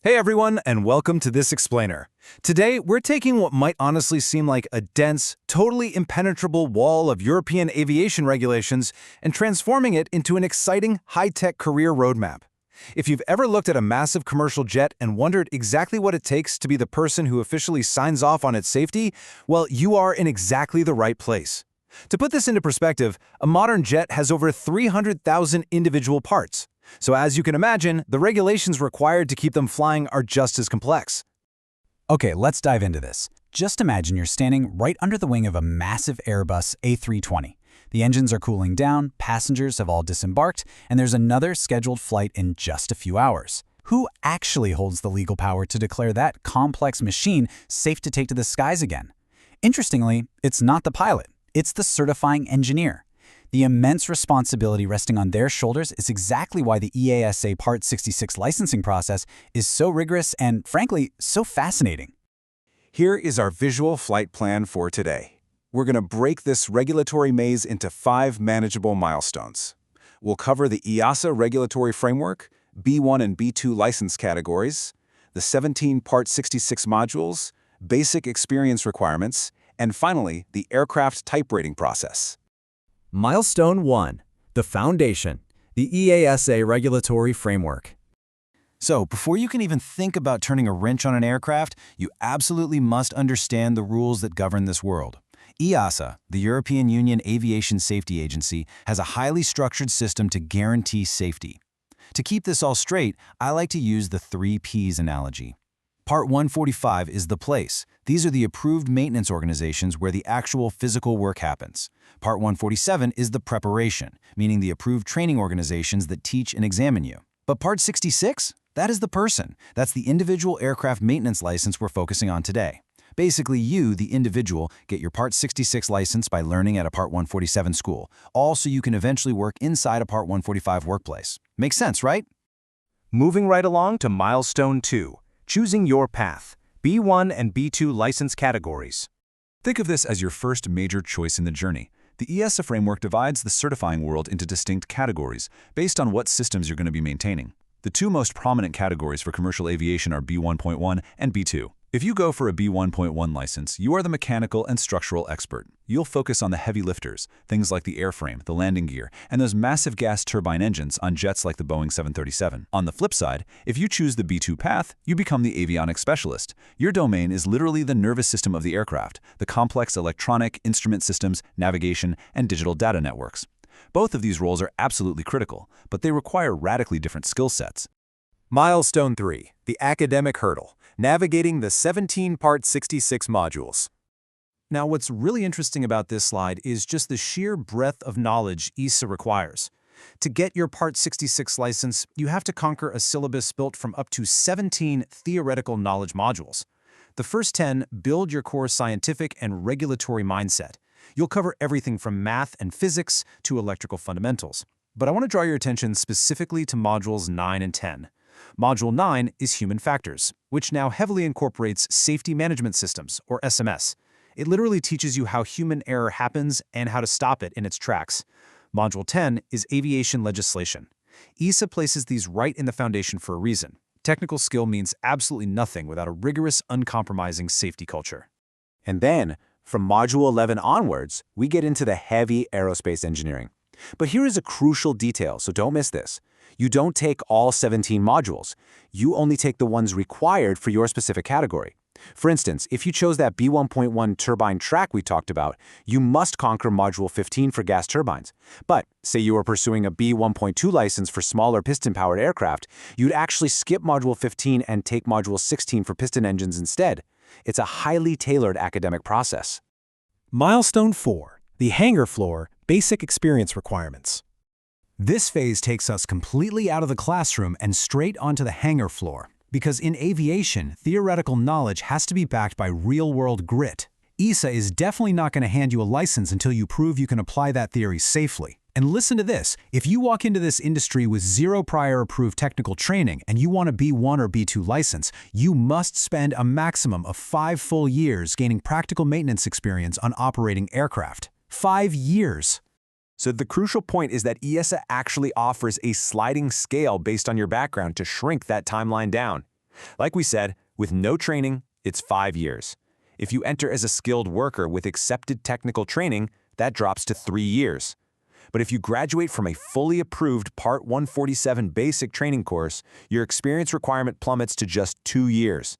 Hey everyone, and welcome to This Explainer. Today, we're taking what might honestly seem like a dense, totally impenetrable wall of European aviation regulations and transforming it into an exciting, high-tech career roadmap. If you've ever looked at a massive commercial jet and wondered exactly what it takes to be the person who officially signs off on its safety, well, you are in exactly the right place. To put this into perspective, a modern jet has over 300,000 individual parts. So as you can imagine, the regulations required to keep them flying are just as complex. Okay, let's dive into this. Just imagine you're standing right under the wing of a massive Airbus A320. The engines are cooling down, passengers have all disembarked, and there's another scheduled flight in just a few hours. Who actually holds the legal power to declare that complex machine safe to take to the skies again? Interestingly, it's not the pilot, it's the certifying engineer. The immense responsibility resting on their shoulders is exactly why the EASA Part-66 licensing process is so rigorous and, frankly, so fascinating. Here is our visual flight plan for today. We're going to break this regulatory maze into 5 manageable milestones. We'll cover the EASA regulatory framework, B1 and B2 license categories, the 17 Part-66 modules, basic experience requirements, and finally, the aircraft type rating process. Milestone 1. The Foundation, the EASA Regulatory Framework. So, before you can even think about turning a wrench on an aircraft, you absolutely must understand the rules that govern this world. EASA, the European Union Aviation Safety Agency, has a highly structured system to guarantee safety. To keep this all straight, I like to use the 3 Ps analogy. Part-145 is the place. These are the approved maintenance organizations where the actual physical work happens. Part-147 is the preparation, meaning the approved training organizations that teach and examine you. But Part-66? That is the person. That's the individual aircraft maintenance license we're focusing on today. Basically, you, the individual, get your Part-66 license by learning at a Part-147 school, all so you can eventually work inside a Part-145 workplace. Makes sense, right? Moving right along to Milestone 2. Choosing your path, B1 and B2 license categories. Think of this as your first major choice in the journey. The EASA framework divides the certifying world into distinct categories based on what systems you're going to be maintaining. The 2 most prominent categories for commercial aviation are B1.1 and B2. If you go for a B1.1 license, you are the mechanical and structural expert. You'll focus on the heavy lifters, things like the airframe, the landing gear, and those massive gas turbine engines on jets like the Boeing 737. On the flip side, if you choose the B2 path, you become the avionics specialist. Your domain is literally the nervous system of the aircraft, the complex electronic, instrument systems, navigation, and digital data networks. Both of these roles are absolutely critical, but they require radically different skill sets. Milestone 3. The academic hurdle. Navigating the 17 Part-66 modules. Now, what's really interesting about this slide is just the sheer breadth of knowledge EASA requires. To get your Part-66 license, you have to conquer a syllabus built from up to 17 theoretical knowledge modules. The first 10 build your core scientific and regulatory mindset. You'll cover everything from math and physics to electrical fundamentals. But I want to draw your attention specifically to modules 9 and 10. Module 9 is Human Factors, which now heavily incorporates Safety Management Systems, or SMS. It literally teaches you how human error happens and how to stop it in its tracks. Module 10 is Aviation Legislation. EASA places these right in the foundation for a reason. Technical skill means absolutely nothing without a rigorous, uncompromising safety culture. And then, from Module 11 onwards, we get into the heavy aerospace engineering. But here is a crucial detail, so don't miss this. You don't take all 17 modules. You only take the ones required for your specific category. For instance, if you chose that B1.1 turbine track we talked about, you must conquer Module 15 for gas turbines. But say you were pursuing a B1.2 license for smaller piston-powered aircraft, you'd actually skip Module 15 and take Module 16 for piston engines instead. It's a highly tailored academic process. Milestone 4. The hangar floor, basic experience requirements. This phase takes us completely out of the classroom and straight onto the hangar floor. Because in aviation, theoretical knowledge has to be backed by real-world grit. EASA is definitely not going to hand you a license until you prove you can apply that theory safely. And listen to this, if you walk into this industry with 0 prior approved technical training and you want a B1 or B2 license, you must spend a maximum of 5 full years gaining practical maintenance experience on operating aircraft. 5 years! So the crucial point is that EASA actually offers a sliding scale based on your background to shrink that timeline down. Like we said, with no training, it's 5 years. If you enter as a skilled worker with accepted technical training, that drops to 3 years. But if you graduate from a fully approved Part 147 basic training course, your experience requirement plummets to just 2 years.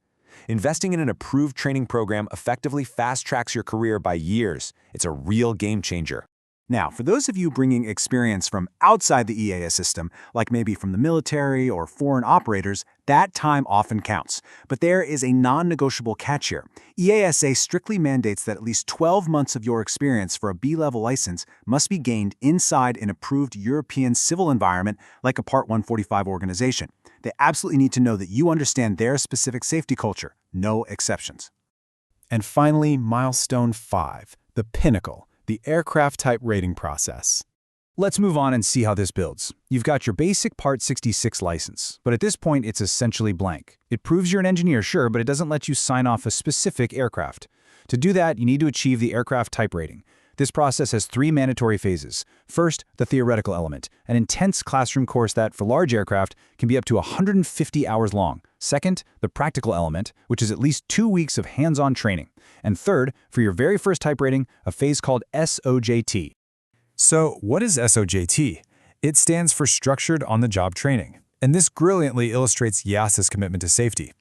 Investing in an approved training program effectively fast-tracks your career by years. It's a real game changer. Now, for those of you bringing experience from outside the EASA system, like maybe from the military or foreign operators, that time often counts. But there is a non-negotiable catch here. EASA strictly mandates that at least 12 months of your experience for a B-level license must be gained inside an approved European civil environment like a Part 145 organization. They absolutely need to know that you understand their specific safety culture. No exceptions. And finally, milestone 5, the pinnacle, the aircraft type rating process. Let's move on and see how this builds. You've got your basic Part-66 license, but at this point it's essentially blank. It proves you're an engineer, sure, but it doesn't let you sign off a specific aircraft. To do that, you need to achieve the aircraft type rating. This process has 3 mandatory phases. First, the theoretical element, an intense classroom course that, for large aircraft, can be up to 150 hours long. Second, the practical element, which is at least 2 weeks of hands-on training. And third, for your very first type rating, a phase called SOJT. So, what is SOJT? It stands for Structured On-the-Job Training, and this brilliantly illustrates EASA's commitment to safety.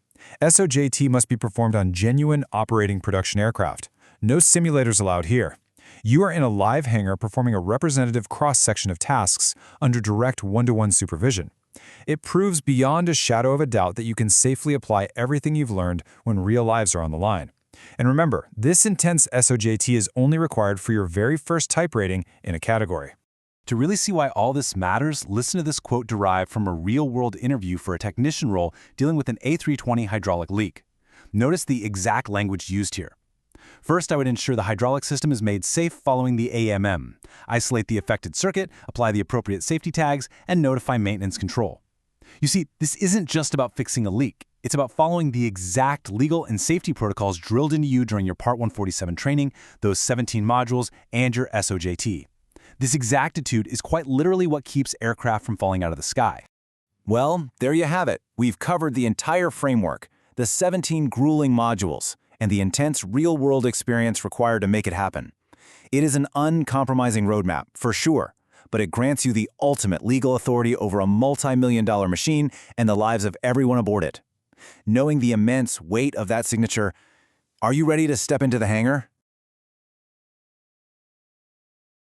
SOJT must be performed on genuine operating production aircraft. No simulators allowed here. You are in a live hangar performing a representative cross-section of tasks under direct one-to-one supervision. It proves beyond a shadow of a doubt that you can safely apply everything you've learned when real lives are on the line. And remember, this intense SOJT is only required for your very first type rating in a category. To really see why all this matters, listen to this quote derived from a real-world interview for a technician role dealing with an A320 hydraulic leak. Notice the exact language used here. First, I would ensure the hydraulic system is made safe following the AMM. Isolate the affected circuit, apply the appropriate safety tags, and notify maintenance control. You see, this isn't just about fixing a leak. It's about following the exact legal and safety protocols drilled into you during your Part 147 training, those 17 modules, and your SOJT. This exactitude is quite literally what keeps aircraft from falling out of the sky. Well, there you have it. We've covered the entire framework, the 17 grueling modules, and the intense real-world experience required to make it happen. It is an uncompromising roadmap, for sure, but it grants you the ultimate legal authority over a multi-million-dollar machine and the lives of everyone aboard it. Knowing the immense weight of that signature, are you ready to step into the hangar?